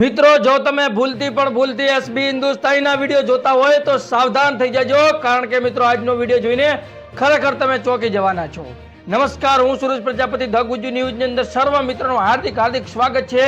મિત્રો જો તમે ભૂલથી એસબી હિન્દુસ્તાનીના વિડીયો જોતા હોય તો સાવધાન થઈ જજો, કારણ કે મિત્રો આજનો વિડીયો જોઈને ખરેખર તમે ચોંકી જવાના છો. નમસ્કાર, હું સુરેશ પ્રજાપતિ ધ ગુજ્જુ ન્યૂઝની અંદર સર્વ મિત્રોનું હાર્દિક સ્વાગત છે.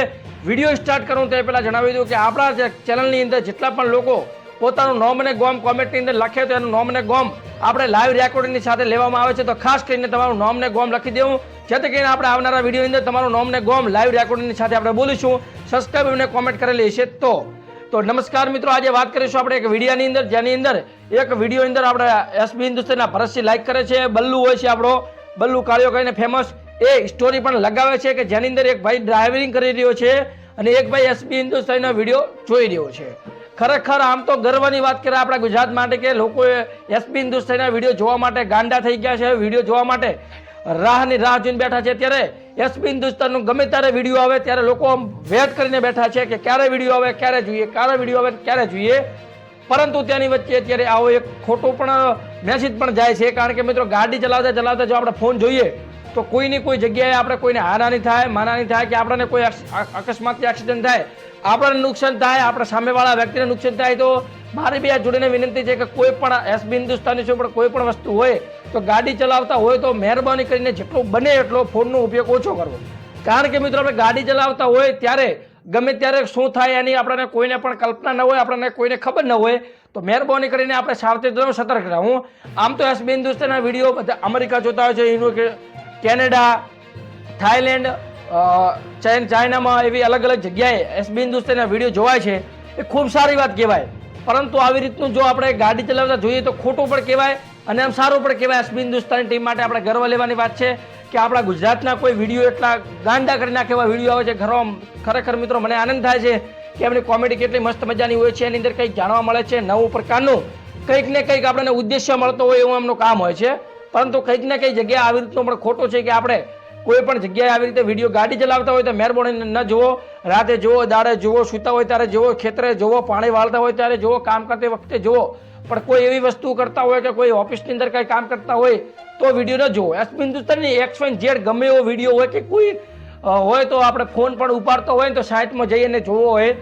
વિડીયો સ્ટાર્ટ કરું તે પહેલા જણાવી દઉં કે આપણા ચેનલની અંદર જેટલા પણ લોકો પોતાનું નોમ અને ગોમ કોમેન્ટની અંદર લખે તો એનું નોમ અને ગોમ આપણે લાઈવ રેકોર્ડિંગની સાથે લેવામાં આવે છે. તો ખાસ કરીને તમારું નોમ ને ગોમ લખી દેવું, જેથી કરીને આપણે આવનારા વિડીયોની અંદર તમારું નોમ ને ગોમ લાઈવ રેકોર્ડિંગની સાથે આપણે બોલીશું. સબસ્ક્રાઇબ અને કોમેન્ટ કરેલી હશે તો નમસ્કાર મિત્રો, આજે વાત કરીશું આપણે એક વિડીયોની અંદર, જેની અંદર એક વિડીયો અંદર આપણે એસબી હિન્દુસ્તાનના ભરતસિંહ લાઈક કરે છે. બલ્લુ હોય છે આપણો, બલ્લુ કાળિયો કહીને ફેમસ, એ સ્ટોરી પણ લગાવે છે કે જેની અંદર એક ભાઈ ડ્રાઇવિંગ કરી રહ્યો છે અને એક ભાઈ એસબી હિન્દુસ્તાનનો વિડીયો જોઈ રહ્યો છે. ખરેખર આમ તો ગર્વની વાત કરે આપણા ગુજરાત માટે કે લોકો એસબી હિન્દુસ્તાનના વિડીયો જોવા માટે ગાંડા થઈ ગયા છે. વિડીયો જોવા માટે રાહ જોઈને બેઠા છે. ત્યારે એસબી હિન્દુસ્તાનનું ગમે ત્યારે વિડીયો આવે ત્યારે લોકો વેટ કરીને બેઠા છે કે ક્યારે વિડીયો આવે, ક્યારે જોઈએ, ક્યારે વિડીયો આવે, ક્યારે જોઈએ. પરંતુ તેની વચ્ચે અત્યારે આવો એક ખોટો પણ મેસેજ પણ જાય છે, કારણ કે મિત્રો ગાડી ચલાવતા જો આપણે ફોન જોઈએ તો કોઈની કોઈ જગ્યાએ આપણે કોઈને હાનાની થાય, માનાની થાય કે આપણને કોઈ અકસ્માતથી એક્સિડન્ટ થાય, આપણને નુકસાન થાય, આપણા સામેવાળા વ્યક્તિને નુકસાન થાય, તો મારી બી આ જોડીને વિનંતી છે કે કોઈ પણ એસબી હિન્દુસ્તાની છે પણ કોઈ પણ વસ્તુ હોય તો ગાડી ચલાવતા હોય તો મહેરબાની કરીને જેટલો બને એટલો ફોનનો ઉપયોગ ઓછો કરવો. કારણ કે મિત્રો આપણે ગાડી ચલાવતા હોય ત્યારે ગમે ત્યારે શું થાય એની આપણને કોઈને પણ કલ્પના ન હોય, આપણને કોઈને ખબર ન હોય, તો મહેરબાની કરીને આપણે સાવચેત રહો, સતર્ક રહો. આમ તો એસબી હિન્દુસ્તાનના વિડીયો બધા અમેરિકા જોતા હોય છે, કેનેડા, થાઈલેન્ડ, ચાઇનામાં એવી અલગ અલગ જગ્યાએ એસબી હિન્દુસ્તાનના વિડીયો જોવાય છે. એ ખૂબ સારી વાત કહેવાય, પરંતુ આવી રીતનું જો આપણે ગાડી ચલાવતા જોઈએ તો ખોટું પણ કહેવાય અને આમ સારું પણ કહેવાય. એસબી હિન્દુસ્તાની ટીમ માટે આપણે ગર્વ લેવાની વાત છે કે આપણા ગુજરાતના કોઈ વિડીયો એટલા ગાંડા કરી નાખે એવા વિડીયો આવે છે. ખરેખર મિત્રો મને આનંદ થાય છે કે એમની કોમેડી કેટલી મસ્ત મજાની હોય છે, એની અંદર કંઈક જાણવા મળે છે, નવું પ્રકારનું કંઈક ને કંઈક આપણને ઉદ્દેશ્ય મળતો હોય એવું એમનું કામ હોય છે. પરંતુ કંઈક ને કંઈક જગ્યાએ આવી રીતનું પણ ખોટું છે કે આપણે કોઈ પણ જગ્યાએ આવી રીતે વિડીયો ગાડી ચલાવતા હોય તો મહેરબાની ન જુઓ. રાતે જુઓ, દાડે જુઓ, સૂતા હોય ત્યારે જુઓ, ખેતરે જુઓ, પાણી વાળતા હોય ત્યારે જુઓ, કામ કરતી વખતે જુઓ. પણ કોઈ એવી વસ્તુ કરતા હોય કે કોઈ ઓફિસની અંદર કંઈ કામ કરતા હોય તો વિડીયો ન જુઓ. એસબી હિન્દુસ્તાનની XYZ ગમે એવો વિડીયો હોય કે કોઈ હોય તો આપણે ફોન પણ ઉપાડતો હોય તો સાઈડમાં જઈને જોવો હોય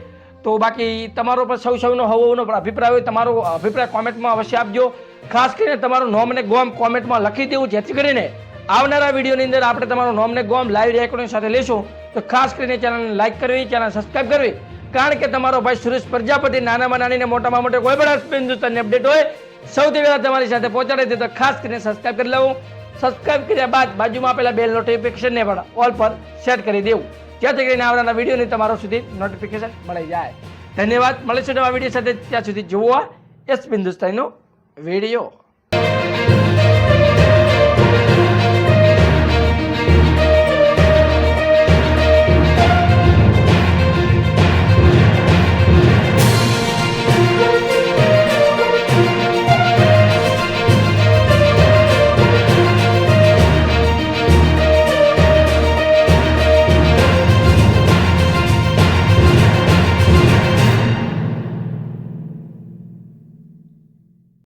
તો. બાકી તમારો પણ સૌનો હવોનો અભિપ્રાય હોય, તમારો અભિપ્રાય કોમેન્ટમાં અવશ્ય આપજો. ખાસ કરીને તમારું નોમ અને ગોમ કોમેન્ટમાં લખી દેવું, જેથી કરીને આવનારા વિડીયોની અંદર આપણે તમારું નોમ ને ગોમ લાઈવ રેકોર્ડિંગ સાથે લેશું. તો ખાસ કરીને ચેનલને લાઈક કરવી, ચેનલ સબસ્ક્રાઈબ કરવી, કારણ કે તમારો ભાઈ સુરેશ પ્રજાપતિ નાનામાં નાની ને મોટામાં મોટે કોઈ પણ એસબી હિન્દુસ્તાનની અપડેટ હોય સૌથી પહેલા તમારી સાથે પહોંચાડી દે. તો ખાસ કરીને સબસ્ક્રાઈબ કરી લેવું. સબસ્ક્રાઈબ કર્યા બાદ બાજુમાં આપેલા બેલ નોટિફિકેશનને પણ ઓલ પર સેટ કરી દેવું, જેથી કરીને આવનારા વિડીયોની તમારો સુધી નોટિફિકેશન મળી જાય. ધન્યવાદ. મળીશું નવા વિડીયો સાથે, ત્યાં સુધી જુઓ એસબી હિન્દુસ્તાનનો વિડીયો.